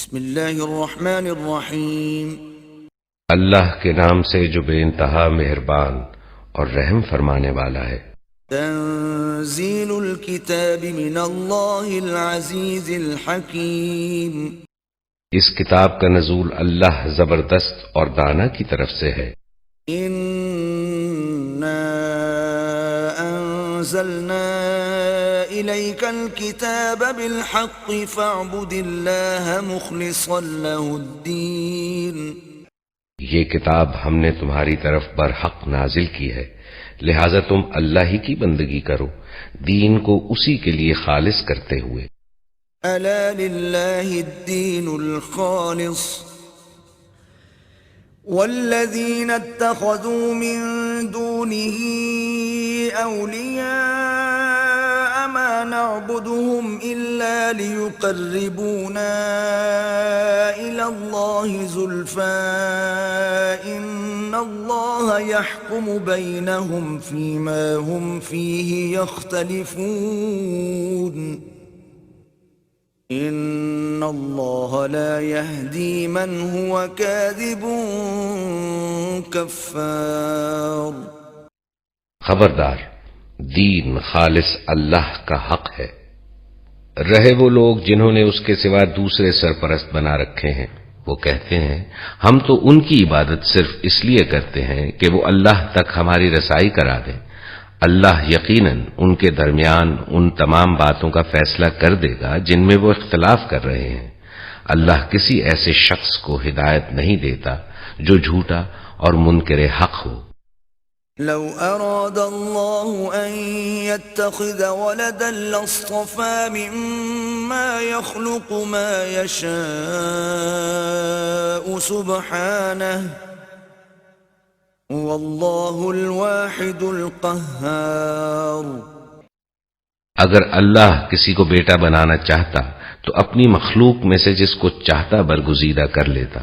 بسم اللہ الرحمن الرحیم اللہ کے نام سے جو بے انتہا مہربان اور رحم فرمانے والا ہے۔ تنزیل الکتاب من اللہ العزیز الحکیم، اس کتاب کا نزول اللہ زبردست اور دانا کی طرف سے ہے۔ انا انزلنا الیک الکتاب بالحق فاعبد اللہ مخلصا له الدین، یہ کتاب ہم نے تمہاری طرف برحق نازل کی ہے، لہذا تم اللہ ہی کی بندگی کرو، دین کو اسی کے لیے خالص کرتے ہوئے۔ الا للہ الدین الخالص والذین اتخذوا من دونه اولیاء ما نعبدهم الا ليقربونا الى الله زلفى ان الله يحكم بينهم فيما هم فيه يختلفون ان اللہ لا يهدي من هو كاذب کفار۔ خبردار، دین خالص اللہ کا حق ہے۔ رہے وہ لوگ جنہوں نے اس کے سوا دوسرے سرپرست بنا رکھے ہیں، وہ کہتے ہیں ہم تو ان کی عبادت صرف اس لیے کرتے ہیں کہ وہ اللہ تک ہماری رسائی کرا دیں۔ اللہ یقیناً ان کے درمیان ان تمام باتوں کا فیصلہ کر دے گا جن میں وہ اختلاف کر رہے ہیں۔ اللہ کسی ایسے شخص کو ہدایت نہیں دیتا جو جھوٹا اور منکر حق ہو۔ لو اراد اللہ ان يتخذ ولدا لاصطفى مما يخلق ما يشاء سبحانه واللہ الواحد القہار۔ اگر اللہ کسی کو بیٹا بنانا چاہتا تو اپنی مخلوق میں سے جس کو چاہتا برگزیدہ کر لیتا،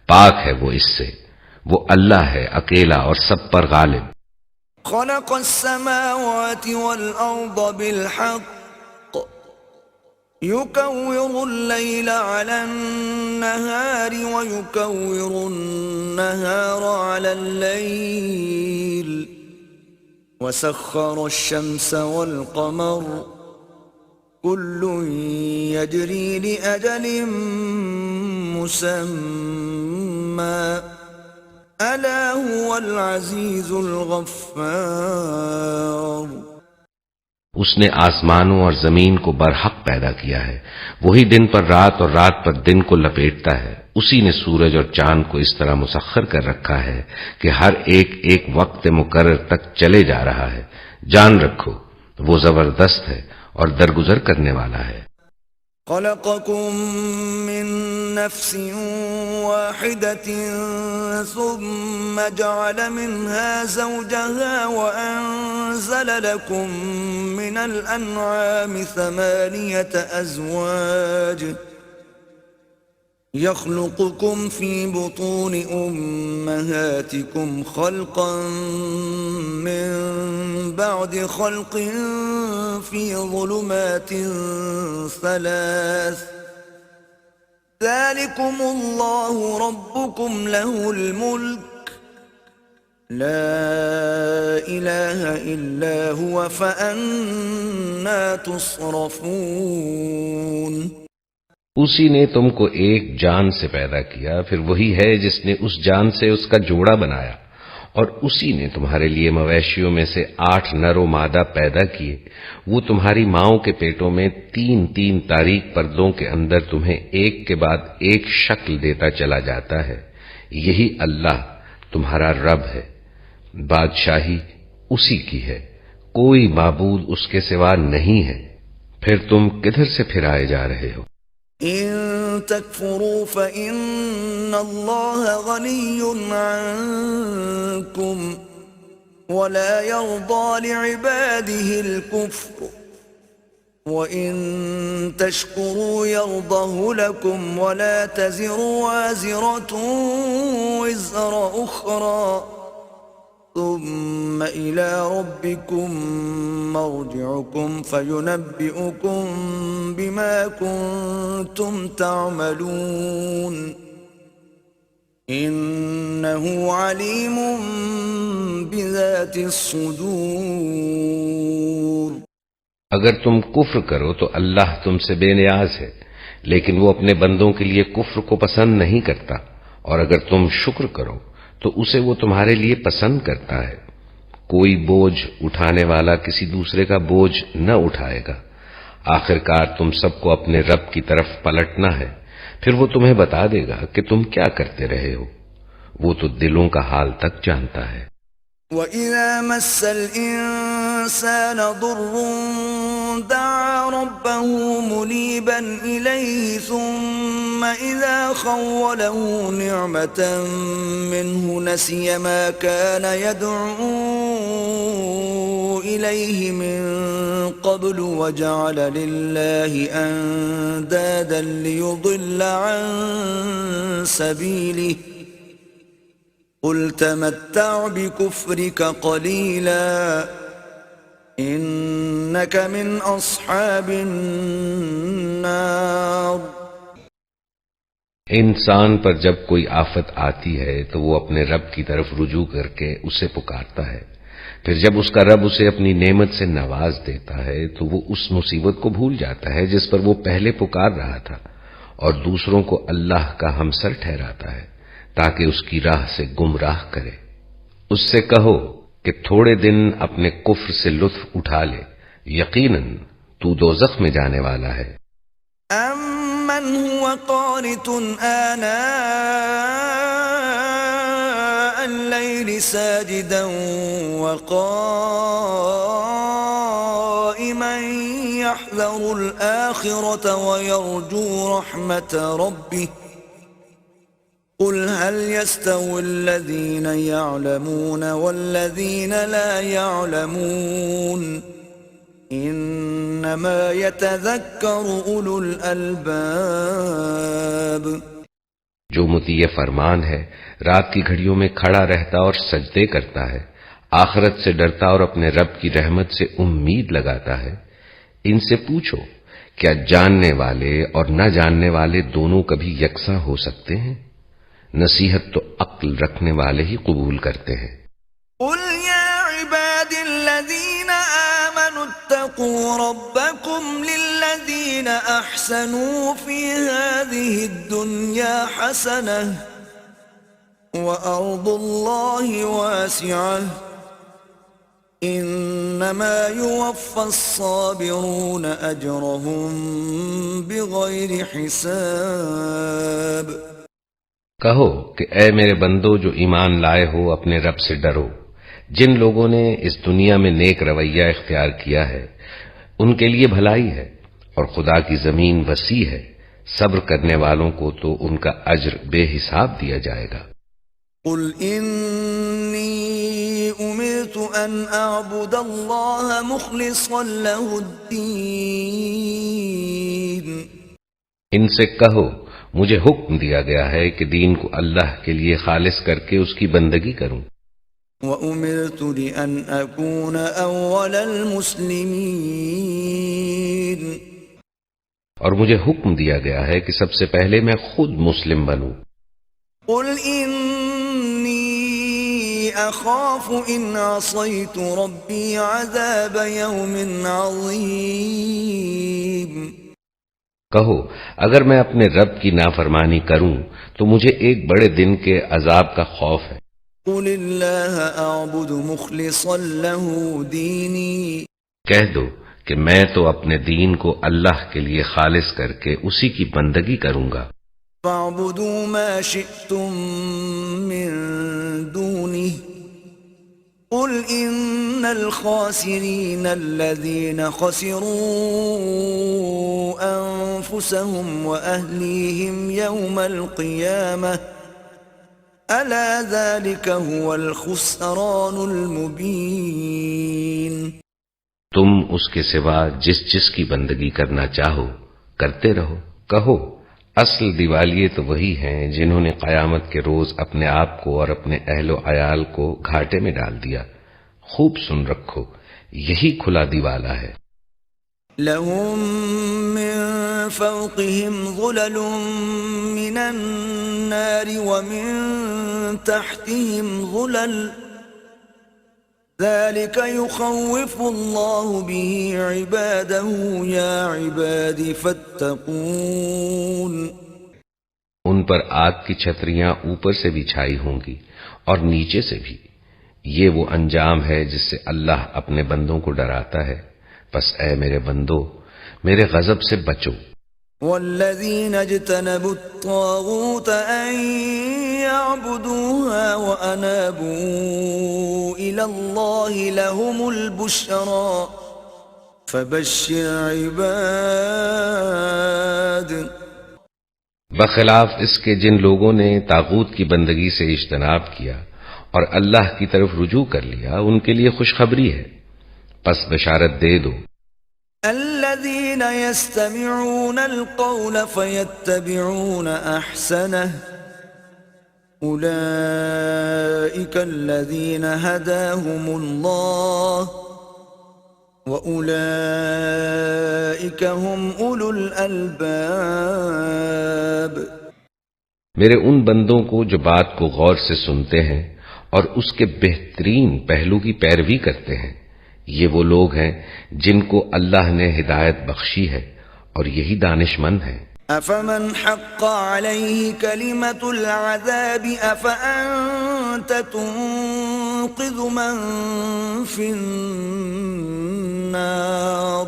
پاک ہے وہ اس سے، وہ اللہ ہے اکیلا اور سب پر غالب۔ خلق السماوات والارض بالحق يكور الليل على النهار ويكور النهار على الليل وسخر الشمس والقمر كل يجري لأجل مسمى ألا هو العزيز الغفار۔ اس نے آسمانوں اور زمین کو برحق پیدا کیا ہے، وہی دن پر رات اور رات پر دن کو لپیٹتا ہے۔ اسی نے سورج اور چاند کو اس طرح مسخر کر رکھا ہے کہ ہر ایک ایک وقت مقرر تک چلے جا رہا ہے۔ جان رکھو وہ زبردست ہے اور درگزر کرنے والا ہے۔ خلقكم من نفس واحدة ثم جعل منها زوجها وأنزل لكم من الأنعام 8 أزواج يخلقكم في بطون أمهاتكم خلقا من بعد خلق في ظلمات 3 ذلكم الله ربكم له الملك لا إله إلا هو فأنا تصرفون۔ اسی نے تم کو ایک جان سے پیدا کیا، پھر وہی ہے جس نے اس جان سے اس کا جوڑا بنایا، اور اسی نے تمہارے لیے مویشیوں میں سے 8 نر و مادہ پیدا کیے۔ وہ تمہاری ماؤں کے پیٹوں میں 3 تاریک پردوں کے اندر تمہیں ایک کے بعد ایک شکل دیتا چلا جاتا ہے۔ یہی اللہ تمہارا رب ہے، بادشاہی اسی کی ہے، کوئی معبود اس کے سوا نہیں ہے۔ پھر تم کدھر سے پھر آئے جا رہے ہو؟ ان تکفروا فإن اللہ غنی عنکم ولا يرضى لعباده الكفر وإن تشكروا يرضه لكم ولا تزر وازرة وزر أخرى ثم إلى ربكم مرجعكم فينبئكم بما كنتم تعملون إنه عليم بذات الصدور. اگر تم کفر کرو تو اللہ تم سے بے نیاز ہے، لیکن وہ اپنے بندوں کے لیے کفر کو پسند نہیں کرتا، اور اگر تم شکر کرو تو اسے وہ تمہارے لیے پسند کرتا ہے. کوئی بوجھ اٹھانے والا کسی دوسرے کا بوجھ نہ اٹھائے گا. آخرکار تم سب کو اپنے رب کی طرف پلٹنا ہے، پھر وہ تمہیں بتا دے گا کہ تم کیا کرتے رہے ہو. وہ تو دلوں کا حال تک جانتا ہے. وَإِذَا مَسَّ الْإِنسَانَ ضُرٌّ دَعَا رَبَّهُ مُنِيبًا إِلَيْهِ ثُمَّ إِذَا خَوَّلَهُ نِعْمَةً مِّنْهُ نَسِيَ مَا كَانَ يَدْعُو إِلَيْهِ مِن قَبْلُ وَجَعَلَ لِلَّهِ أَندَادًا لِّيُضِلَّ عَن سَبِيلِهِ قُلْ تَمَتَّعْ بِكُفْرِكَ قَلِيلًا إِنَّكَ مِنْ أَصْحَابِ النَّارِ. انسان پر جب کوئی آفت آتی ہے تو وہ اپنے رب کی طرف رجوع کر کے اسے پکارتا ہے. پھر جب اس کا رب اسے اپنی نعمت سے نواز دیتا ہے تو وہ اس مصیبت کو بھول جاتا ہے جس پر وہ پہلے پکار رہا تھا، اور دوسروں کو اللہ کا ہمسر ٹھہراتا ہے تاکہ اس کی راہ سے گمراہ کرے. اس سے کہو کہ تھوڑے دن اپنے کفر سے لطف اٹھا لے، یقیناً تو دوزخ میں جانے والا ہے. أَمَّنْ هُوَ قَانِتٌ آنَاءَ اللَّيْلِ سَاجِدًا وَقَائِمًا يَحْذَرُ الْآخِرَةَ وَيَرْجُو رَحْمَةَ رَبِّهِ قُلْ هَلْ يَسْتَوِي الَّذِينَ يَعْلَمُونَ وَالَّذِينَ لَا يَعْلَمُونَ إِنَّمَا يَتَذَكَّرُ أُولُو الْأَلْبَابِ. جو مطیع فرمان ہے، رات کی گھڑیوں میں کھڑا رہتا اور سجدے کرتا ہے، آخرت سے ڈرتا اور اپنے رب کی رحمت سے امید لگاتا ہے، ان سے پوچھو کیا جاننے والے اور نہ جاننے والے دونوں کبھی یکساں ہو سکتے ہیں؟ نصیحت تو عقل رکھنے والے ہی قبول کرتے ہیں. قُلْ يَا عِبَادِ الَّذِينَ آمَنُوا اتَّقُوا رَبَّكُمْ لِلَّذِينَ أَحْسَنُوا فِي هَٰذِهِ الدُّنْيَا حَسَنَةٌ وَأَرْضُ اللَّهِ وَاسِعَةٌ إِنَّمَا يُوَفَّى الصَّابِرُونَ أَجْرَهُم بِغَيْرِ حِسَابٍ. کہو کہ اے میرے بندو جو ایمان لائے ہو، اپنے رب سے ڈرو. جن لوگوں نے اس دنیا میں نیک رویہ اختیار کیا ہے ان کے لیے بھلائی ہے، اور خدا کی زمین وسیع ہے. صبر کرنے والوں کو تو ان کا اجر بے حساب دیا جائے گا. قُلْ إِنِّي أُمِرْتُ أَنْ أَعْبُدَ اللَّهَ مُخْلِصًا لَهُ الدِّينَ. ان سے کہو مجھے حکم دیا گیا ہے کہ دین کو اللہ کے لیے خالص کر کے اس کی بندگی کروں. وَأُمِرْتُ لِأَنْ أَكُونَ أَوَّلَ الْمُسْلِمِينَ. اور مجھے حکم دیا گیا ہے کہ سب سے پہلے میں خود مسلم بنوں. قُلْ إِنِّي أَخَافُ إِنْ عَصَيْتُ رَبِّي عَذَابَ يَوْمٍ عَظِيمٍ. کہو اگر میں اپنے رب کی نافرمانی کروں تو مجھے ایک بڑے دن کے عذاب کا خوف ہے. قُلِ اللَّهَ أَعْبُدُ مُخْلِصًا لَهُ دِينِي. کہہ دو کہ میں تو اپنے دین کو اللہ کے لیے خالص کر کے اسی کی بندگی کروں گا. فَاعْبُدُوا مَا شِئْتُم مِّن دُونِهِ قُلْ إِنَّ الْخَاسِرِينَ الَّذِينَ خَسِرُوا أَنفُسَهُمْ وَأَهْلِيهِمْ يَوْمَ الْقِيَامَةِ أَلَا ذَلِكَ هُوَ الْخُسْرَانُ الْمُبِينُ. تم اس کے سوا جس کی بندگی کرنا چاہو کرتے رہو. کہو اصل دیوالیے تو وہی ہیں جنہوں نے قیامت کے روز اپنے آپ کو اور اپنے اہل و عیال کو گھاٹے میں ڈال دیا۔ خوب سن رکھو، یہی کھلا دیوالا ہے۔ لهم من فوقهم ظلل من النار ومن تحتهم ظلل ذلك يخوف الله به عباده يا عباد فاتقون۔ ان پر آگ کی چھتریاں اوپر سے بھی چھائی ہوں گی اور نیچے سے بھی۔ یہ وہ انجام ہے جس سے اللہ اپنے بندوں کو ڈراتا ہے، پس اے میرے بندو میرے غضب سے بچو۔ والذين اجتنبوا الطاغوت أن يعبدوها وأنابوا إلى الله لهم البشرى فبشر عباد۔ بخلاف اس کے جن لوگوں نے طاغوت کی بندگی سے اجتناب کیا اور اللہ کی طرف رجوع کر لیا، ان کے لیے خوشخبری ہے، پس بشارت دے دو۔ الذين يستمعون القول فيتبعون أحسنه أولئك الذين هداهم الله وأولئك هم أولو الألباب۔ میرے ان بندوں کو جو بات کو غور سے سنتے ہیں اور اس کے بہترین پہلو کی پیروی کرتے ہیں، یہ وہ لوگ ہیں جن کو اللہ نے ہدایت بخشی ہے اور یہی دانش مند ہیں۔ أفمن حق عليه كلمة العذاب أفأنت تنقذ من في النار۔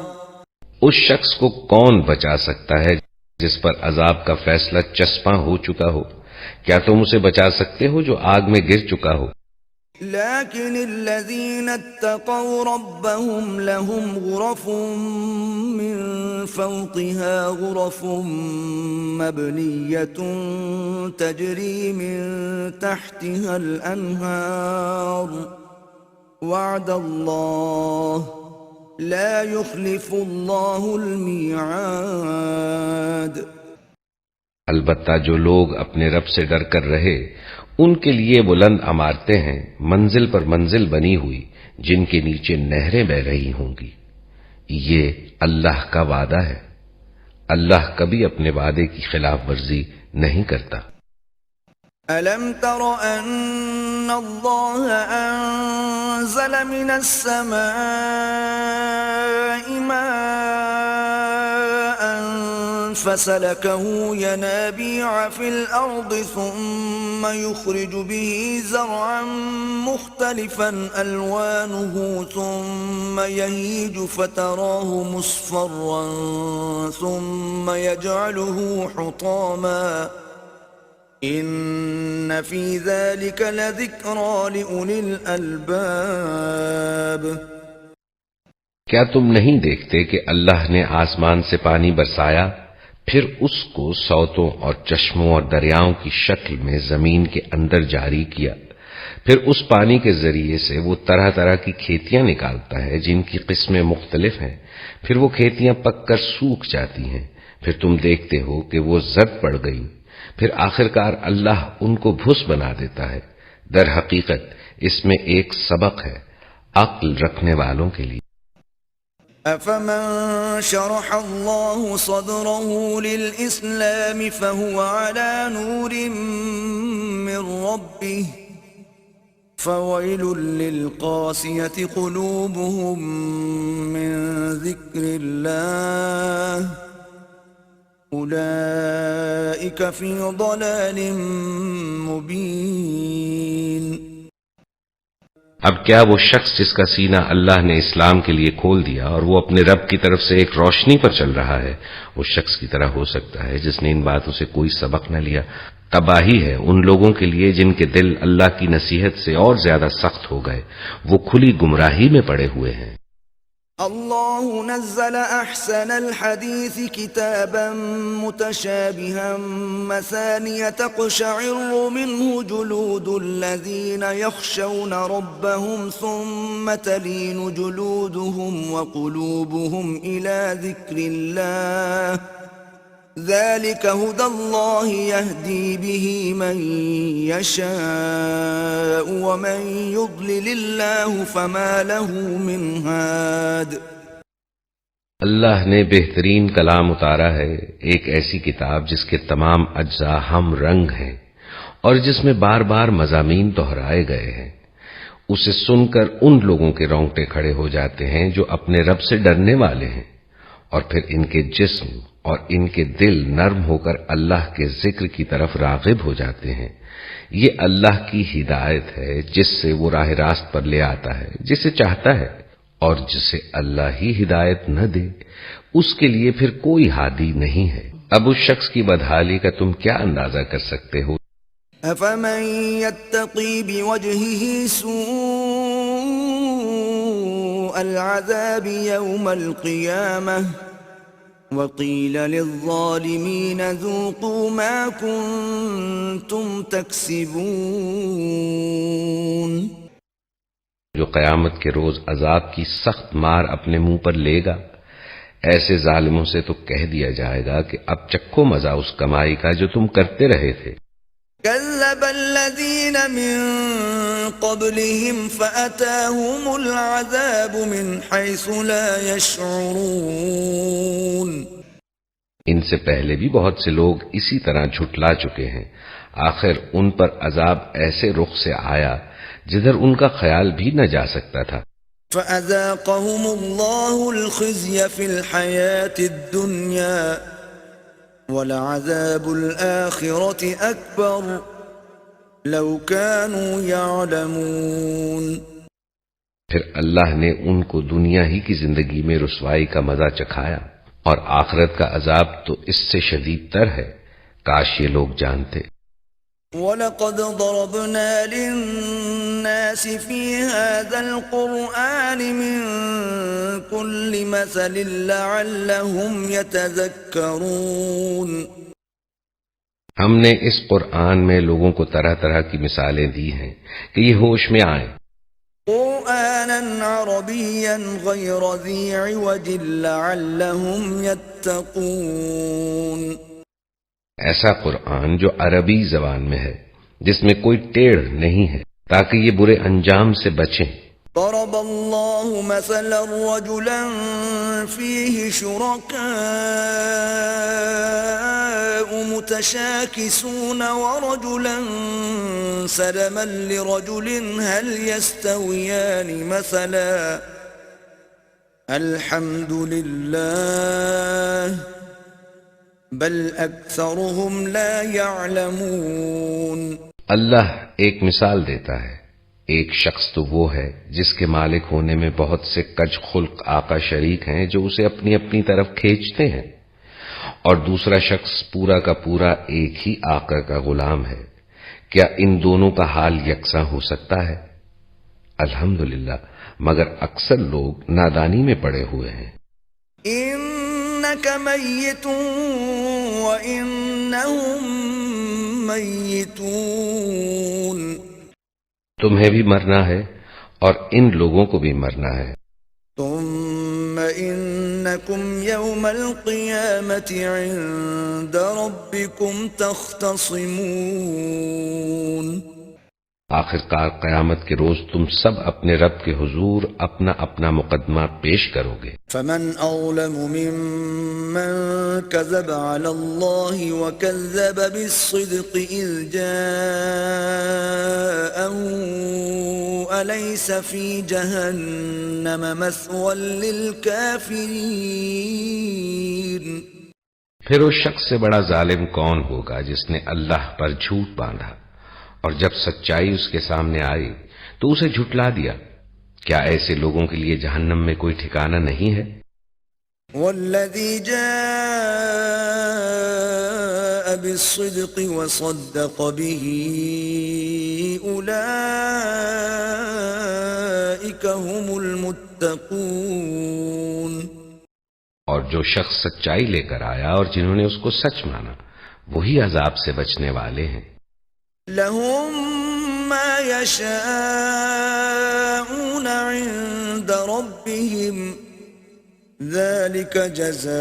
اس شخص کو کون بچا سکتا ہے جس پر عذاب کا فیصلہ چسپاں ہو چکا ہو؟ کیا تم اسے بچا سکتے ہو جو آگ میں گر چکا ہو؟ لكن الذين اتقوا ربهم لهم غرف من فوقها غرف مبنية تجري من تحتها الأنهار وعد الله لا يخلف الله الميعاد۔ البتہ جو لوگ اپنے رب سے ڈر کر رہے ان کے لیے بلند عمارتیں ہیں منزل پر منزل بنی ہوئی جن کے نیچے نہریں بہ رہی ہوں گی، یہ اللہ کا وعدہ ہے، اللہ کبھی اپنے وعدے کی خلاف ورزی نہیں کرتا۔ أَلَمْ تَرَ أَنَّ اللَّهَ أَنزَلَ مِنَ السَّمَاءِ مَاءً فَسَلَكَهُ يَنَابِيعَ فِي الْأَرْضِ ثُمَّ يُخْرِجُ بِهِ زَرْعًا مُخْتَلِفًا أَلْوَانُهُ ثُمَّ يَهِيجُ فَتَرَاهُ مُصْفَرًّا ثُمَّ يَجْعَلُهُ حُطَامًا إِنَّ فِي ذَلِكَ لَذِكْرَى لِأُولِي الْأَلْبَابِ۔ کیا تم نہیں دیکھتے کہ اللہ نے آسمان سے پانی برسایا، پھر اس کو سوتوں اور چشموں اور دریاؤں کی شکل میں زمین کے اندر جاری کیا، پھر اس پانی کے ذریعے سے وہ طرح طرح کی کھیتیاں نکالتا ہے جن کی قسمیں مختلف ہیں، پھر وہ کھیتیاں پک کر سوکھ جاتی ہیں، پھر تم دیکھتے ہو کہ وہ زرد پڑ گئی، پھر آخرکار اللہ ان کو بھس بنا دیتا ہے۔ در حقیقت اس میں ایک سبق ہے عقل رکھنے والوں کے لیے۔ أَفَمَن شَرَحَ اللَّهُ صَدْرَهُ لِلْإِسْلَامِ فَهُوَ عَلَى نُورٍ مِّن رَّبِّهِ فَوَيْلٌ لِّلْقَاسِيَةِ قُلُوبُهُم مِّن ذِكْرِ اللَّهِ أُولَئِكَ فِي ضَلَالٍ مُّبِينٍ۔ اب کیا وہ شخص جس کا سینہ اللہ نے اسلام کے لیے کھول دیا اور وہ اپنے رب کی طرف سے ایک روشنی پر چل رہا ہے، اس شخص کی طرح ہو سکتا ہے جس نے ان باتوں سے کوئی سبق نہ لیا؟ تباہی ہے ان لوگوں کے لیے جن کے دل اللہ کی نصیحت سے اور زیادہ سخت ہو گئے، وہ کھلی گمراہی میں پڑے ہوئے ہیں۔ اللہ نزل احسن الحدیث کتابا متشابها مثانیہ تقشعر منه جلود الذین یخشون ربهم ثم تلین جلودهم وقلوبهم الى ذکر اللہ ذلك هدى الله يهدي به من يشاء ومن يضلل الله فما له من هاد۔ اللہ نے بہترین کلام اتارا ہے، ایک ایسی کتاب جس کے تمام اجزاء ہم رنگ ہیں اور جس میں بار بار مضامین دہرائے گئے ہیں۔ اسے سن کر ان لوگوں کے رونگٹے کھڑے ہو جاتے ہیں جو اپنے رب سے ڈرنے والے ہیں، اور پھر ان کے جسم اور ان کے دل نرم ہو کر اللہ کے ذکر کی طرف راغب ہو جاتے ہیں۔ یہ اللہ کی ہدایت ہے جس سے وہ راہ راست پر لے آتا ہے جسے چاہتا ہے، اور جسے اللہ ہی ہدایت نہ دے اس کے لیے پھر کوئی ہادی نہیں ہے۔ اب اس شخص کی بدحالی کا تم کیا اندازہ کر سکتے ہو؟ أفمن يتقي بوجهه سوء العذاب يوم القيامة وقيل للظالمين ذوقوا ما كنتم تكسبون۔ جو قیامت کے روز عذاب کی سخت مار اپنے منہ پر لے گا، ایسے ظالموں سے تو کہہ دیا جائے گا کہ اب چکھو مزہ اس کمائی کا جو تم کرتے رہے تھے۔ كذب الذين من قبلهم فأتاهم العذاب من حيث لا يشعرون۔ ان سے پہلے بھی بہت سے لوگ اسی طرح جھٹلا چکے ہیں، آخر ان پر عذاب ایسے رخ سے آیا جدھر ان کا خیال بھی نہ جا سکتا تھا۔ فأذاقهم الله الخزي في الحياة الدنيا وَلَعَذَابُ الْآخِرَةِ أَكْبَرُ لَوْ كَانُوا يَعْلَمُونَ۔ پھر اللہ نے ان کو دنیا ہی کی زندگی میں رسوائی کا مزہ چکھایا، اور آخرت کا عذاب تو اس سے شدید تر ہے، کاش یہ لوگ جانتے۔ وَلَقَدْ ضَرَبْنَا لِلنَّاسِ فِي هَذَا الْقُرْآنِ مِنْ كُلِّ مَثَلٍ لَعَلَّهُمْ يَتَذَكَّرُونَ۔ ہم نے اس قرآن میں لوگوں کو طرح طرح کی مثالیں دی ہیں کہ یہ ہوش میں آئیں۔ قرآناً عربياً غير ذي عوج لعلهم يتقون۔ ایسا قرآن جو عربی زبان میں ہے، جس میں کوئی ٹیڑھ نہیں ہے، تاکہ یہ برے انجام سے بچیں۔ ضرب الله مثلا رجلا فيه شركاء متشاكسون ورجلا سلما لرجل هل يستويان مثلا الحمد لله بل اکثرهم لا يعلمون۔ اللہ ایک مثال دیتا ہے، ایک شخص تو وہ ہے جس کے مالک ہونے میں بہت سے کج خلق آقا شریک ہیں جو اسے اپنی اپنی طرف کھینچتے ہیں، اور دوسرا شخص پورا کا پورا ایک ہی آقا کا غلام ہے۔ کیا ان دونوں کا حال یکساں ہو سکتا ہے؟ الحمدللہ، مگر اکثر لوگ نادانی میں پڑے ہوئے ہیں۔ انک میت وانہم میتون۔ تمہیں بھی مرنا ہے اور ان لوگوں کو بھی مرنا ہے۔ ثم انکم یوم القیامت عند ربکم تختصمون۔ آخر کار قیامت کے روز تم سب اپنے رب کے حضور اپنا اپنا مقدمہ پیش کرو گے۔ فمن اظلم ممن كذب على الله وكذب بالصدق اذ جاءه اليس في جهنم مثوى للكافرين۔ پھر اس شخص سے بڑا ظالم کون ہوگا جس نے اللہ پر جھوٹ باندھا اور جب سچائی اس کے سامنے آئی تو اسے جھٹلا دیا۔ کیا ایسے لوگوں کے لیے جہنم میں کوئی ٹھکانہ نہیں ہے؟ والذی جاء بالصدق وصدق به اولئک هم المتقون۔ اور جو شخص سچائی لے کر آیا اور جنہوں نے اس کو سچ مانا، وہی عذاب سے بچنے والے ہیں۔ لهم ما يشاءون عند ربهم ذلك جزاء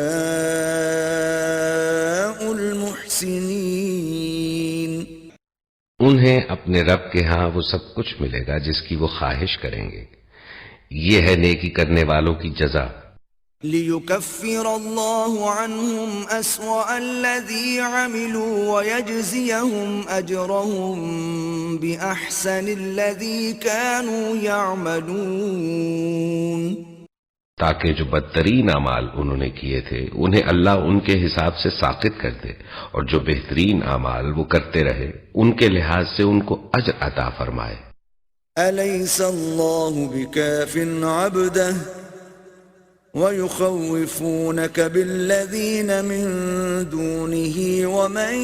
المحسنين. انہیں اپنے رب کے ہاں وہ سب کچھ ملے گا جس کی وہ خواہش کریں گے. یہ ہے نیکی کرنے والوں کی جزا. لِيُكَفِّرَ اللَّهُ عَنْهُمْ أَسْوَأَ الَّذِي عَمِلُوا وَيَجْزِيَهُمْ أَجْرَهُمْ بِأَحْسَنِ الَّذِي كَانُوا يَعْمَلُونَ. تاکہ جو بدترین اعمال انہوں نے کیے تھے انہیں اللہ ان کے حساب سے ساقط کر دے، اور جو بہترین اعمال وہ کرتے رہے ان کے لحاظ سے ان کو اجر عطا فرمائے. أَلَيْسَ اللَّهُ بِكَافٍ عَبْدَهُ وَيُخَوِّفُونَكَ بِالَّذِينَ مِن دُونِهِ وَمَن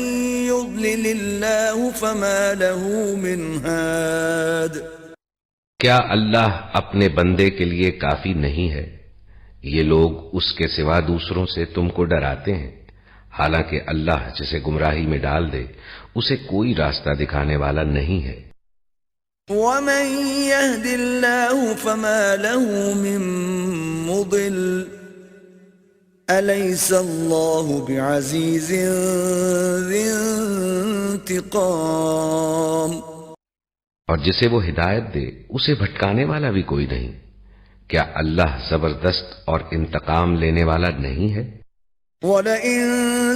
يُضْلِلِ اللَّهُ فَمَا لَهُ مِنْ هَادٍ. کیا اللہ اپنے بندے کے لیے کافی نہیں ہے؟ یہ لوگ اس کے سوا دوسروں سے تم کو ڈراتے ہیں، حالانکہ اللہ جسے گمراہی میں ڈال دے اسے کوئی راستہ دکھانے والا نہیں ہے. وَمَن يَهْدِ اللَّهُ فَمَا لَهُ مِن مُضِلٍّ أَلَيْسَ اللَّهُ بِعَزِيزٍ ذِي انتِقَامٍ. اور جسے وہ ہدایت دے اسے بھٹکانے والا بھی کوئی نہیں. کیا اللہ زبردست اور انتقام لینے والا نہیں ہے؟ وَلَئِن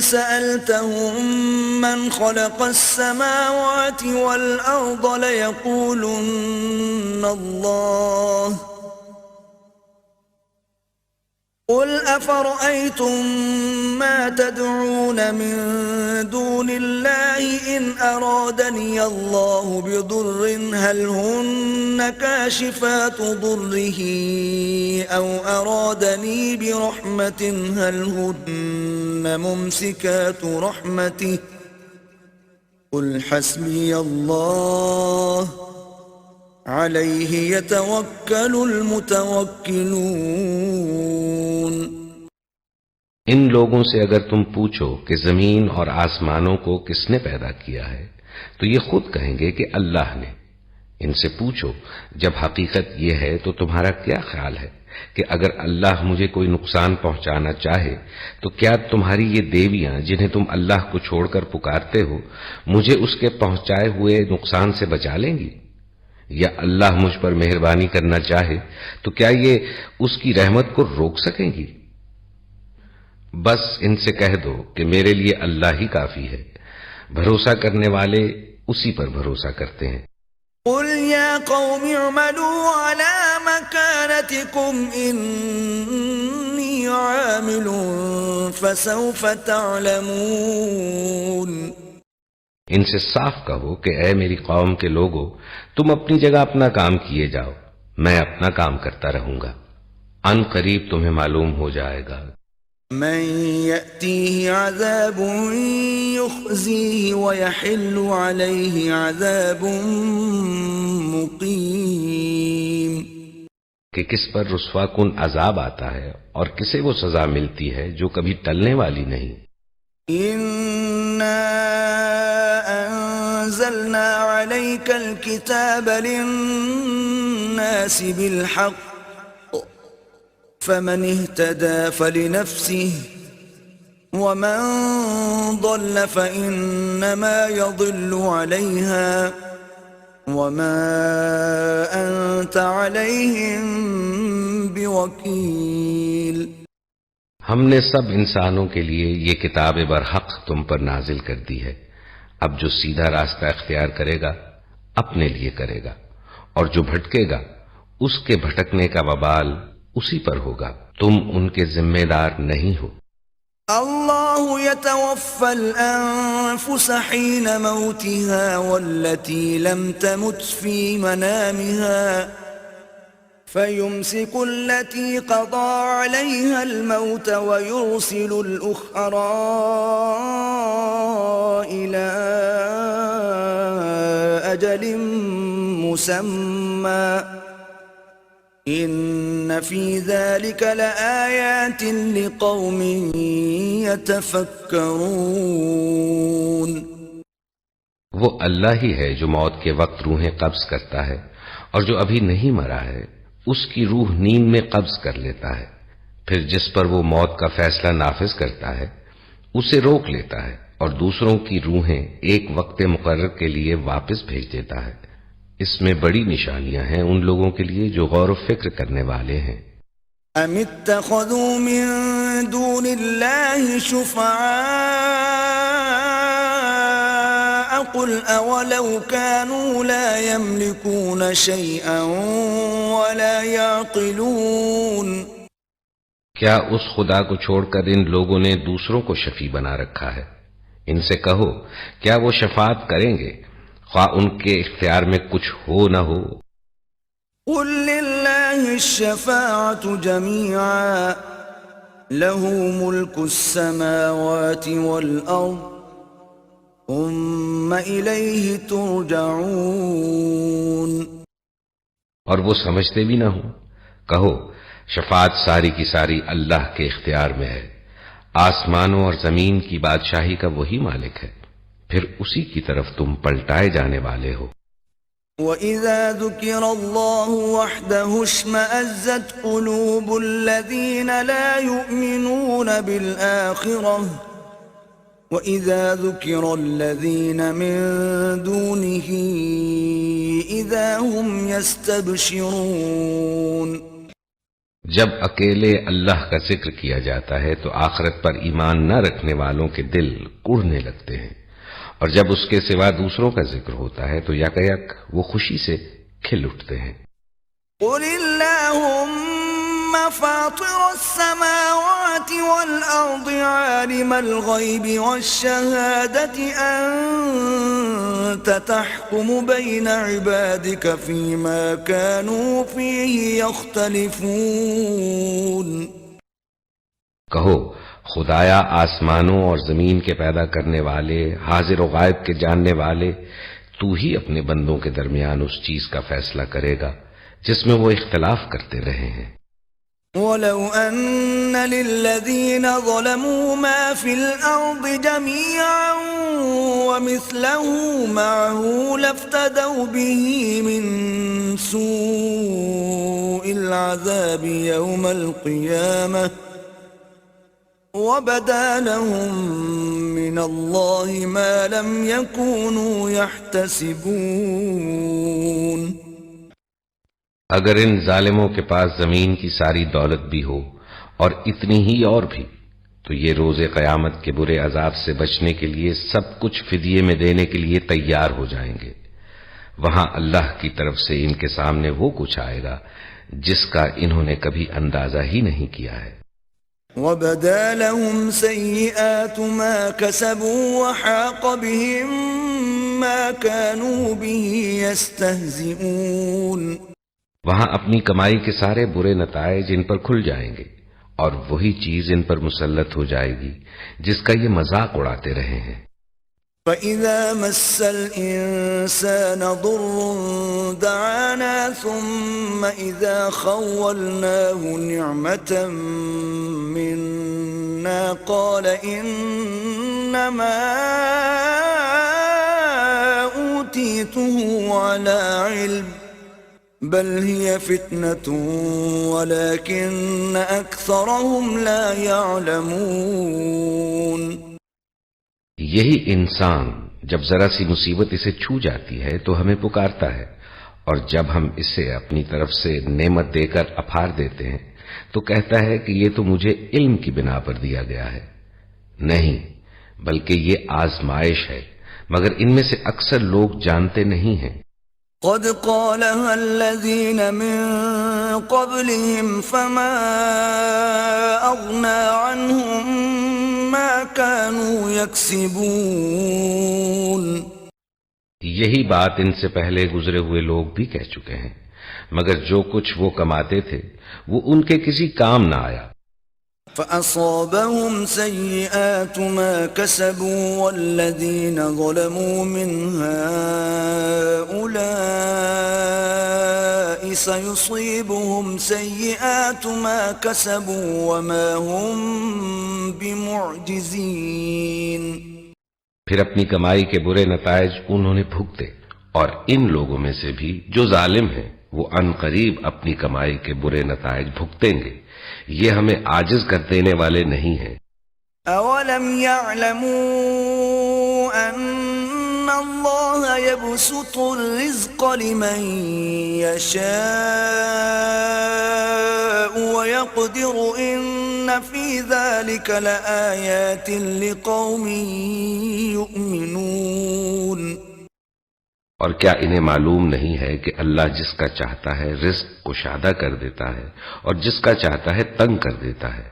سَأَلْتَهُم مَّنْ خَلَقَ السَّمَاوَاتِ وَالْأَرْضَ لَيَقُولُنَّ اللَّهُ قُلْ أَفَرَأَيْتُم مَّا تَدْعُونَ مِن دُونِ اللَّهِ إِنْ أَرَادَنِيَ اللَّهُ بِضُرٍّ هَلْ هُنَّ كَاشِفَاتُ ضُرِّهِ أَوْ أَرَادَنِي بِرَحْمَةٍ هَلْ هُنَّ مُمْسِكَاتُ رَحْمَتِهِ قُلْ حَسْبِيَ اللَّهُ عَلَيْهِ يَتَوَكَّلُ الْمُتَوَكِّلُونَ. ان لوگوں سے اگر تم پوچھو کہ زمین اور آسمانوں کو کس نے پیدا کیا ہے تو یہ خود کہیں گے کہ اللہ نے. ان سے پوچھو جب حقیقت یہ ہے تو تمہارا کیا خیال ہے کہ اگر اللہ مجھے کوئی نقصان پہنچانا چاہے تو کیا تمہاری یہ دیویاں جنہیں تم اللہ کو چھوڑ کر پکارتے ہو مجھے اس کے پہنچائے ہوئے نقصان سے بچا لیں گی؟ یا اللہ مجھ پر مہربانی کرنا چاہے تو کیا یہ اس کی رحمت کو روک سکیں گی؟ بس ان سے کہہ دو کہ میرے لیے اللہ ہی کافی ہے، بھروسہ کرنے والے اسی پر بھروسہ کرتے ہیں. قُلْ يَا قَوْمِ اعْمَلُوا عَلَى مَكَانَتِكُمْ إِنِّي عَامِلٌ فَسَوْفَ تَعْلَمُونَ. ان سے صاف کہو کہ اے میری قوم کے لوگو، تم اپنی جگہ اپنا کام کیے جاؤ، میں اپنا کام کرتا رہوں گا، ان قریب تمہیں معلوم ہو جائے گا. من يأتيه عذاب يخزيه ويحل عليه عذاب مقيم. کہ کس پر رسوا کن عذاب آتا ہے اور کسے وہ سزا ملتی ہے جو کبھی ٹلنے والی نہیں. إنا أنزلنا عليك الكتاب للناس بالحق فمن اهتدى فلنفسه ومن ضل فإنما يضل عليها وما أنت عليهم بوكيل. ہم نے سب انسانوں کے لیے یہ کتاب برحق تم پر نازل کر دی ہے. اب جو سیدھا راستہ اختیار کرے گا اپنے لیے کرے گا، اور جو بھٹکے گا اس کے بھٹکنے کا وبال اسی پر ہوگا، تم ان کے ذمہ دار نہیں ہو. اللہ يتوفى الأنفس حين موتها والتي لم تمت في منامها فيمسك التي قضى عليها الموت ويرسل الأخرى إلى أجل مسمى إن في ذلك لآيات لقوم يتفكرون. وہ اللہ ہی ہے جو موت کے وقت روحیں قبض کرتا ہے، اور جو ابھی نہیں مرا ہے اس کی روح نیند میں قبض کر لیتا ہے، پھر جس پر وہ موت کا فیصلہ نافذ کرتا ہے اسے روک لیتا ہے اور دوسروں کی روحیں ایک وقت مقرر کے لیے واپس بھیج دیتا ہے۔ اس میں بڑی نشانیاں ہیں ان لوگوں کے لیے جو غور و فکر کرنے والے ہیں۔ ام اتخذوا من دون اللہ شفعاء قل اولو كانوا لا يملكون شيئا ولا يعقلون۔ کیا اس خدا کو چھوڑ کر ان لوگوں نے دوسروں کو شفیع بنا رکھا ہے؟ ان سے کہو کیا وہ شفاعت کریں گے خواہ ان کے اختیار میں کچھ ہو نہ ہو؟ قل للہ الشفاعة جميعا له ملك السماوات والأرض ثم إليه ترجعون۔ اور وہ سمجھتے بھی نہ ہو، کہو شفاعت ساری کی ساری اللہ کے اختیار میں ہے، آسمانوں اور زمین کی بادشاہی کا وہی مالک ہے، پھر اسی کی طرف تم پلٹائے جانے والے ہو۔ وَإِذَا ذُكِرَ اللَّهُ وَحْدَهُ اشْمَأَزَّتْ قُلُوبُ الَّذِينَ لَا يُؤْمِنُونَ بِالْآخِرَةِ وَإِذَا ذُكِرَ الَّذِينَ مِن دُونِهِ إِذَا هُمْ يَسْتَبْشِرُونَ۔ جب اکیلے اللہ کا ذکر کیا جاتا ہے تو آخرت پر ایمان نہ رکھنے والوں کے دل اڑنے لگتے ہیں، اور جب اس کے سوا دوسروں کا ذکر ہوتا ہے تو یک یک وہ خوشی سے کھل اٹھتے ہیں۔ قل اللہم فاطر السماوات والارض عالم الغیب والشہادة انت تحکم بین عبادک فیما کانوا فیہ یختلفون۔ کہو خدایا آسمانوں اور زمین کے پیدا کرنے والے، حاضر و غائب کے جاننے والے، تو ہی اپنے بندوں کے درمیان اس چیز کا فیصلہ کرے گا جس میں وہ اختلاف کرتے رہے ہیں۔ وَلَوْ أَنَّ لِلَّذِينَ ظَلَمُوا مَا فِي الْأَرْضِ جَمِيعًا وَمِثْلَهُ مَعَهُ لَافْتَدَوْا بِهِ مِنْ سُوءِ الْعَذَابِ يَوْمَ الْقِيَامَةِ وَبَدَا لَهُم مِّنَ اللَّهِ مَا لَمْ يَكُونُوا يَحْتَسِبُونَ۔ اگر ان ظالموں کے پاس زمین کی ساری دولت بھی ہو اور اتنی ہی اور بھی، تو یہ روز قیامت کے برے عذاب سے بچنے کے لیے سب کچھ فدیے میں دینے کے لیے تیار ہو جائیں گے۔ وہاں اللہ کی طرف سے ان کے سامنے وہ کچھ آئے گا جس کا انہوں نے کبھی اندازہ ہی نہیں کیا ہے۔ وَبَدَا لَهُمْ سَيِّئَاتُ مَا كَسَبُوا وَحَاقَ بِهِم مَّا كَانُوا بِهِ يَسْتَهْزِئُونَ۔ وہاں اپنی کمائی کے سارے برے نتائج ان پر کھل جائیں گے اور وہی چیز ان پر مسلط ہو جائے گی جس کا یہ مذاق اڑاتے رہے ہیں۔ فَإِذَا مَسَّ الْإِنسَانَ ضُرٌّ دَعَانَا ثُمَّ إِذَا خَوَّلْنَاهُ نِعْمَةً مِنَّا قَالَ إِنَّمَا أُوتِيتُهُ عَلَى عِلْمٍ بل هي فتنة ولكن أكثرهم لا يعلمون۔ یہی انسان جب ذرا سی مصیبت اسے چھو جاتی ہے تو ہمیں پکارتا ہے، اور جب ہم اسے اپنی طرف سے نعمت دے کر اپھار دیتے ہیں تو کہتا ہے کہ یہ تو مجھے علم کی بنا پر دیا گیا ہے۔ نہیں، بلکہ یہ آزمائش ہے، مگر ان میں سے اکثر لوگ جانتے نہیں ہیں۔ قد قالها الذين من قبلهم فما أغنى عنهم ما كانوا يكسبون۔ یہی بات ان سے پہلے گزرے ہوئے لوگ بھی کہہ چکے ہیں، مگر جو کچھ وہ کماتے تھے وہ ان کے کسی کام نہ آیا۔ فأصابهم سيئات ما كسبوا والذين ظلموا من هؤلاء سيصيبهم سيئات ما كسبوا وما هم بمعجزين۔ پھر اپنی کمائی کے برے نتائج انہوں نے بھگتے، اور ان لوگوں میں سے بھی جو ظالم ہیں وہ ان قریب اپنی کمائی کے برے نتائج بھگتیں گے. یہ ہمیں عاجز کر دینے والے نہیں ہیں. اولم يعلموا ان اللہ يبسط الرزق لمن يشاء ويقدر ان في ذلك لآیات لقوم يؤمنون. اور کیا انہیں معلوم نہیں ہے کہ اللہ جس کا چاہتا ہے رزق کشادہ کر دیتا ہے اور جس کا چاہتا ہے تنگ کر دیتا ہے.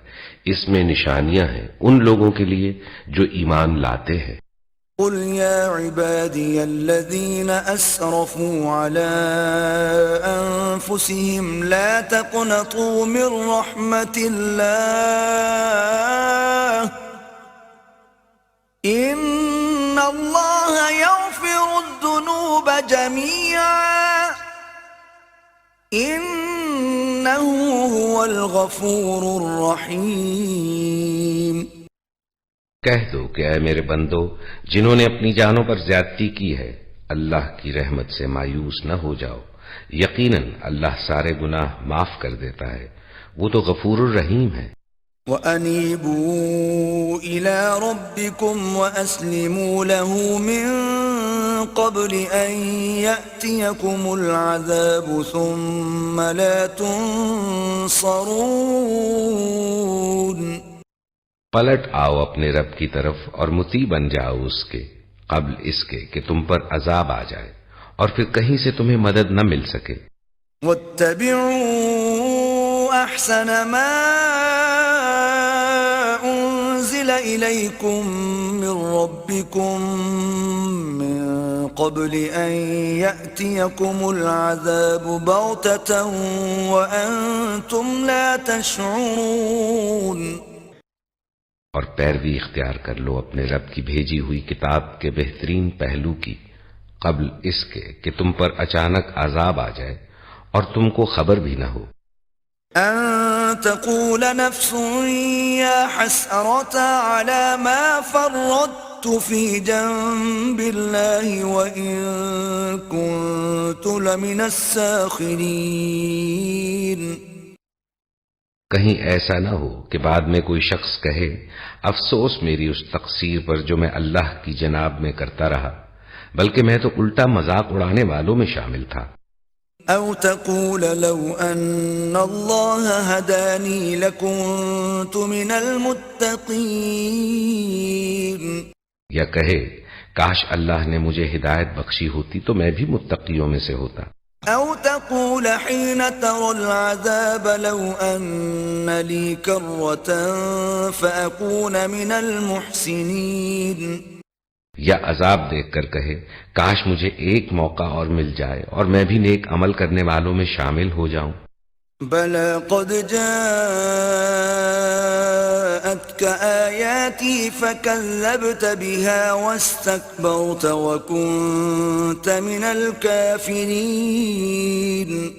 اس میں نشانیاں ہیں ان لوگوں کے لیے جو ایمان لاتے ہیں. قل يا عبادي الذين أسرفوا على أنفسهم لا تقنطوا من رحمة الله إن الله يغفر الذنوب جميعا إنه هو الغفور الرحيم. کہہ دو کہ اے میرے بندو جنہوں نے اپنی جانوں پر زیادتی کی ہے اللہ کی رحمت سے مایوس نہ ہو جاؤ. یقیناً اللہ سارے گناہ معاف کر دیتا ہے. وہ تو غفور الرحیم ہے. وَأَنِيبُوا إِلَىٰ رَبِّكُمْ وَأَسْلِمُوا لَهُ مِن قَبْلِ أَن يَأْتِيَكُمُ الْعَذَابُ ثُمَّ لَا تُنصَرُونَ. پلٹ آؤ اپنے رب کی طرف اور مطیع بن جاؤ اس کے قبل اس کے کہ تم پر عذاب آ جائے اور پھر کہیں سے تمہیں مدد نہ مل سکے. وَاتَّبِعُوا أَحْسَنَ مَا أُنزِلَ إِلَيْكُم مِّن رَّبِّكُم مِّن قَبْلِ أَن يَأْتِيَكُمُ الْعَذَابُ بَغْتَةً وَأَنتُمْ لَا تَشْعُرُونَ. اور پیروی اختیار کر لو اپنے رب کی بھیجی ہوئی کتاب کے بہترین پہلو کی قبل اس کے کہ تم پر اچانک عذاب آ جائے اور تم کو خبر بھی نہ ہو. ان تقول نفس یا حسرة على ما فرطت في جنب الله وإن كنت لمن الساخرين. کہیں ایسا نہ ہو کہ بعد میں کوئی شخص کہے افسوس میری اس تقصیر پر جو میں اللہ کی جناب میں کرتا رہا، بلکہ میں تو الٹا مذاق اڑانے والوں میں شامل تھا. او تقول لو ان اللہ هدانی لکنت من المتقین. یا کہے کاش اللہ نے مجھے ہدایت بخشی ہوتی تو میں بھی متقیوں میں سے ہوتا. او تقول حين ترى العذاب لو ان لي كرة فأكون من المحسنين. یا عذاب دیکھ کر کہے کاش مجھے ایک موقع اور مل جائے اور میں بھی نیک عمل کرنے والوں میں شامل ہو جاؤں. بلى قد جاءتك آياتي فكذبت بها واستكبرت وكنت من الكافرين.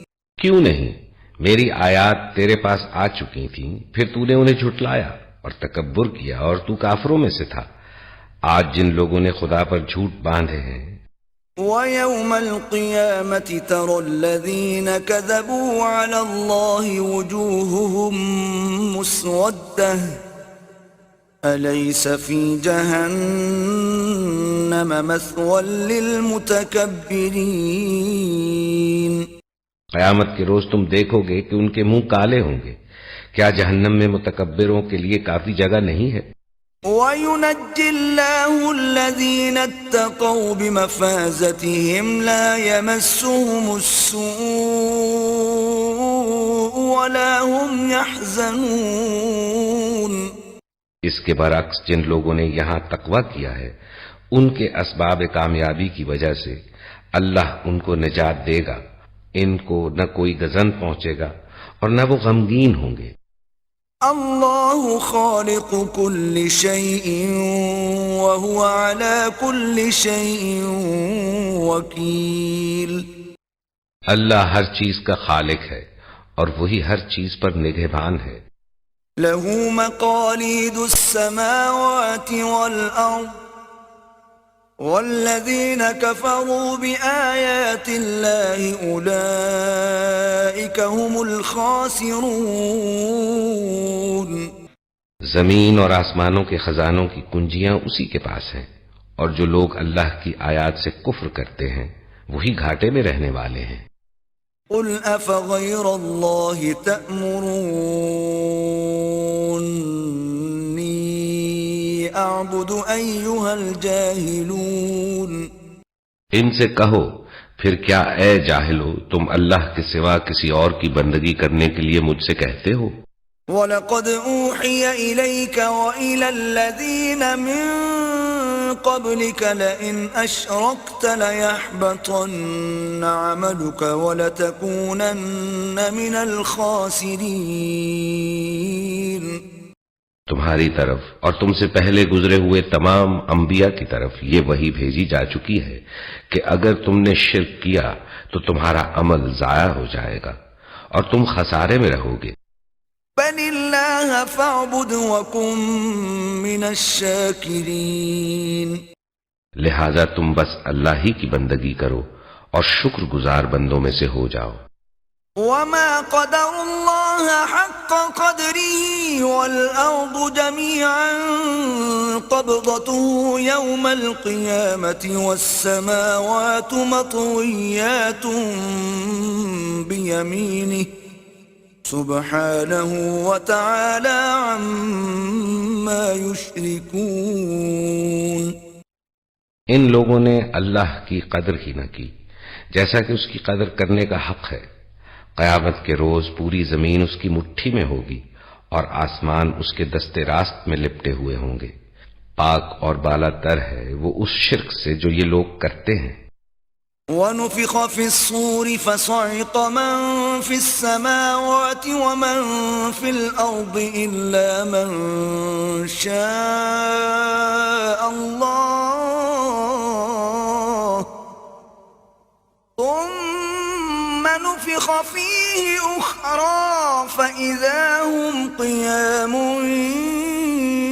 کیوں نہیں، میری آیات تیرے پاس آ چکی تھیں پھر تو نے انہیں جھٹلایا اور تکبر کیا اور تو کافروں میں سے تھا. آج جن لوگوں نے خدا پر جھوٹ باندھے ہیں. وَيَوْمَ الْقِيَامَةِ تَرَى الَّذِينَ كَذَبُوا عَلَى اللَّهِ وُجُوهُهُمْ مُسْوَدَّةٌ أَلَيْسَ فِي جَهَنَّمَ مَثْوًى لِّلْمُتَكَبِّرِينَ. قیامت کے روز تم دیکھو گے کہ ان کے منہ کالے ہوں گے. کیا جہنم میں متکبروں کے لیے کافی جگہ نہیں ہے؟ وَيُنَجِّي اللَّهُ الَّذِينَ اتَّقَوْا بِمَفَازَتِهِمْ لَا يَمَسُّهُمُ السُّوءُ وَلَا هُمْ يَحْزَنُونَ. اس کے برعکس جن لوگوں نے یہاں تقویٰ کیا ہے ان کے اسباب کامیابی کی وجہ سے اللہ ان کو نجات دے گا. ان کو نہ کوئی گزن پہنچے گا اور نہ وہ غمگین ہوں گے. اللہ خالق کل شیء وهو على كل شیء وکیل. اللہ ہر چیز کا خالق ہے اور وہی ہر چیز پر نگہبان ہے. له مقاليد السماوات والأرض والذين كفروا بآيات الله أولئك هم الخاسرون. زمین اور آسمانوں کے خزانوں کی کنجیاں اسی کے پاس ہیں، اور جو لوگ اللہ کی آیات سے کفر کرتے ہیں وہی گھاٹے میں رہنے والے ہیں. قل أفغير الله تأمروني أعبد أيها الجاهلون. ان سے کہو پھر کیا اے جاہلو تم اللہ کے سوا کسی اور کی بندگی کرنے کے لیے مجھ سے کہتے ہو؟ وَلَقَدْ أُوحِيَ إِلَيْكَ وَإِلَى الَّذِينَ مِن قَبْلِكَ لَئِنْ أَشْرَكْتَ لَيَحْبَطَنَّ عَمَلُكَ وَلَتَكُونَنَّ مِنَ الْخَاسِرِينَ. تمہاری طرف اور تم سے پہلے گزرے ہوئے تمام انبیاء کی طرف یہ وحی بھیجی جا چکی ہے کہ اگر تم نے شرک کیا تو تمہارا عمل ضائع ہو جائے گا اور تم خسارے میں رہو گے. بل اللہ فاعبد وکن من الشاکرین. لہذا تم بس اللہ ہی کی بندگی کرو اور شکر گزار بندوں میں سے ہو جاؤ. وما قدر اللہ حق قدره والارض جميعا قبضته يوم القيامة والسماوات مطويات بيمينه سبحانه وتعالى عما يشركون. ان لوگوں نے اللہ کی قدر ہی نہ کی جیسا کہ اس کی قدر کرنے کا حق ہے. قیامت کے روز پوری زمین اس کی مٹھی میں ہوگی اور آسمان اس کے دستے راست میں لپٹے ہوئے ہوں گے. پاک اور بالا تر ہے وہ اس شرک سے جو یہ لوگ کرتے ہیں. وَنُفِخَ فِي الصُّورِ فَصَعِقَ مَن فِي السَّمَاوَاتِ وَمَن فِي الْأَرْضِ إِلَّا مَن شَاءَ اللَّهُ ثُمَّ نُفِخَ فِيهِ أُخْرَى فَإِذَا هُمْ قِيَامٌ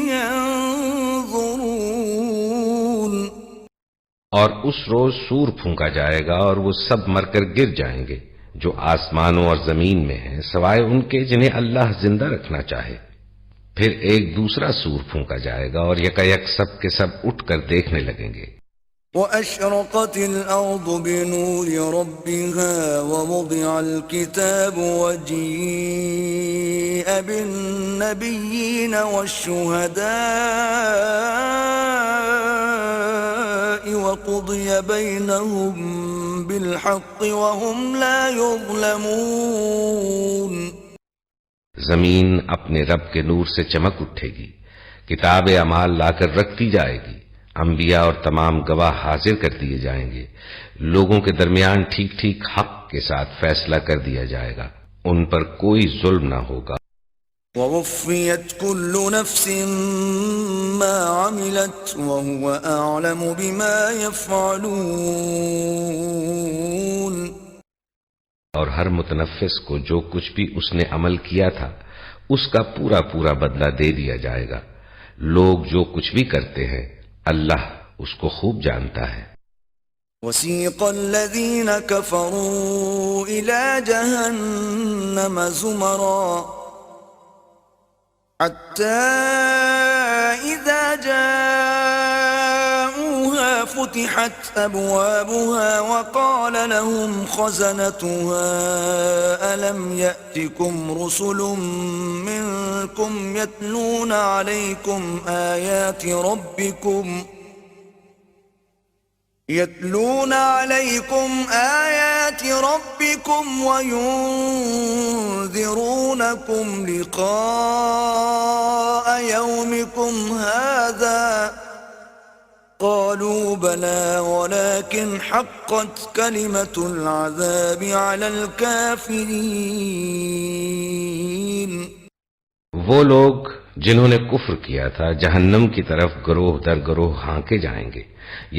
يَنظُرُونَ. اور اس روز سور پھونکا جائے گا اور وہ سب مر کر گر جائیں گے جو آسمانوں اور زمین میں ہیں سوائے ان کے جنہیں اللہ زندہ رکھنا چاہے. پھر ایک دوسرا سور پھونکا جائے گا اور یکایک سب کے سب اٹھ کر دیکھنے لگیں گے. وَأَشْرَقَتِ الْأَرْضُ بِنُورِ رَبِّهَا وَوُضِعَ الْكِتَابُ وَجِيءَ بِالنَّبِيِّينَ وَالشُّهَدَاءِ وَقُضِيَ بَيْنَهُم بِالْحَقِّ وَهُمْ لَا يُظْلَمُونَ. زمین اپنے رب کے نور سے چمک اٹھے گی، کتاب اعمال لا کر رکھ دی جائے گی، انبیاء اور تمام گواہ حاضر کر دیے جائیں گے، لوگوں کے درمیان ٹھیک ٹھیک حق کے ساتھ فیصلہ کر دیا جائے گا، ان پر کوئی ظلم نہ ہوگا. وَوُفِّيَتْ كُلُّ نَفْسٍ مَّا عَمِلَتْ وَهُوَ أَعْلَمُ بِمَا يَفْعَلُونَ. اور ہر متنفس کو جو کچھ بھی اس نے عمل کیا تھا اس کا پورا پورا بدلہ دے دیا جائے گا. لوگ جو کچھ بھی کرتے ہیں اللہ اس کو خوب جانتا ہے. وَسِيقَ الَّذِينَ كَفَرُوا إِلَى جَهَنَّمَ زُمَرًا حَتَّى إِذَا جَاءُوهَا فُتِحَتْ أَبْوَابُهَا وَقَالَ لَهُمْ خَزَنَتُهَا أَلَمْ يَأْتِكُمْ رُسُلٌ مِّنكُمْ يَتْلُونَ عَلَيْكُمْ آيَاتِ رَبِّكُمْ وَيُنذِرُونَكُمْ لِقَاءَ يَوْمِكُمْ هَذَا قَالُوا بَلَى وَلَكِنْ حَقَّتْ كَلِمَةُ الْعَذَابِ عَلَى الْكَافِرِينَ. وہ لوگ جنہوں نے کفر کیا تھا جہنم کی طرف گروہ در گروہ ہانکے جائیں گے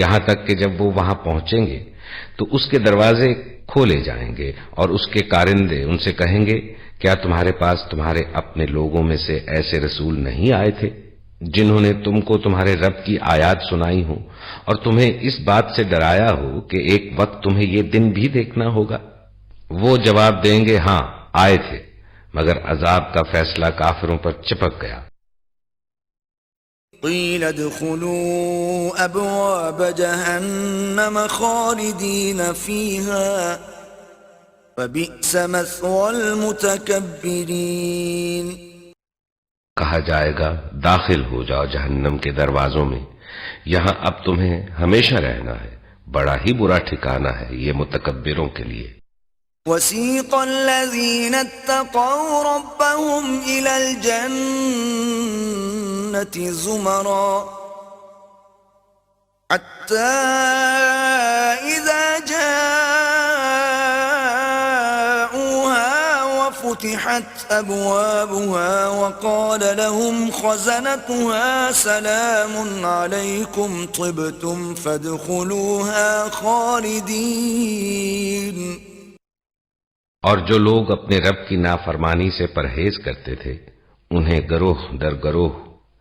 یہاں تک کہ جب وہ وہاں پہنچیں گے تو اس کے دروازے کھولے جائیں گے اور اس کے کارندے ان سے کہیں گے کیا تمہارے پاس تمہارے اپنے لوگوں میں سے ایسے رسول نہیں آئے تھے؟ جنہوں نے تم کو تمہارے رب کی آیات سنائی ہوں اور تمہیں اس بات سے ڈرایا ہو کہ ایک وقت تمہیں یہ دن بھی دیکھنا ہوگا؟ وہ جواب دیں گے ہاں آئے تھے، مگر عذاب کا فیصلہ کافروں پر چپک گیا۔ قیل ادخلوا ابواب جہنم خالدین فیہا فبئس مثوى المتکبرین، کہا جائے گا داخل ہو جاؤ جہنم کے دروازوں میں، یہاں اب تمہیں ہمیشہ رہنا ہے، بڑا ہی برا ٹھکانہ ہے یہ متکبروں کے لیے۔ وسیق الذین اتقوا ربهم الى الجنة زمرا حتى اذا فتحت أبوابها وقال لهم خزنتها سلام عليكم طبتم فادخلوها خالدين۔ اور جو لوگ اپنے رب کی نافرمانی سے پرہیز کرتے تھے انہیں گروہ در گروہ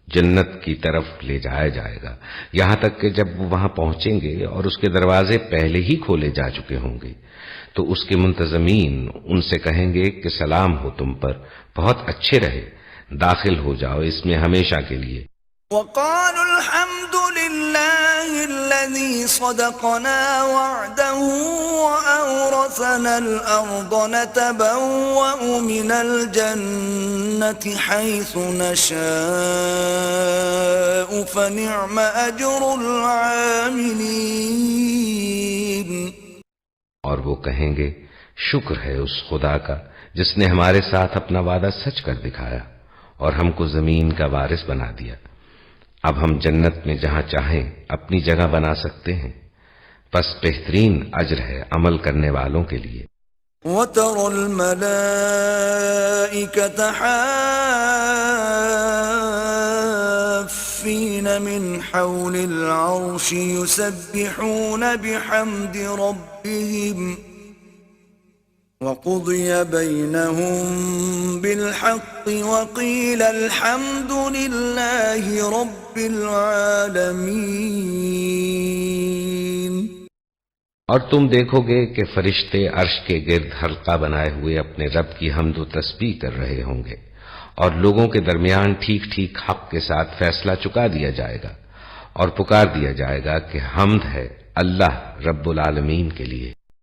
جنت کی طرف لے جایا جائے گا، یہاں تک کہ جب وہ وہاں پہنچیں گے اور اس کے دروازے پہلے ہی کھولے جا چکے ہوں گے تو اس کے منتظمین ان سے کہیں گے کہ سلام ہو تم پر، بہت اچھے رہے، داخل ہو جاؤ اس میں ہمیشہ کے لیے۔ وقالوا الحمد لله الذي صدقنا وعده وأورثنا الأرض نتبوأ من الجنة حيث نشاء فنعم أجر العاملين۔ اور وہ کہیں گے شکر ہے اس خدا کا جس نے ہمارے ساتھ اپنا وعدہ سچ کر دکھایا اور ہم کو زمین کا وارث بنا دیا، اب ہم جنت میں جہاں چاہیں اپنی جگہ بنا سکتے ہیں، پس بہترین اجر ہے عمل کرنے والوں کے لیے۔ وَتَرَى الْمَلَائِكَةَ حَافِّينَ مِنْ حَوْلِ الْعَرْشِ يُسَبِّحُونَ بِحَمْدِ رَبِّهِمْ وَقُضِيَ بَيْنَهُم بِالْحَقِّ وَقِيلَ الْحَمْدُ لِلَّهِ رَبِّ الْعَالَمِينَ۔ اور تم دیکھو گے کہ فرشتے عرش کے گرد حلقہ بنائے ہوئے اپنے رب کی حمد و تسبیح کر رہے ہوں گے، اور لوگوں کے درمیان ٹھیک ٹھیک حق کے ساتھ فیصلہ چکا دیا جائے گا اور پکار دیا جائے گا کہ حمد ہے اللہ رب العالمین کے لیے۔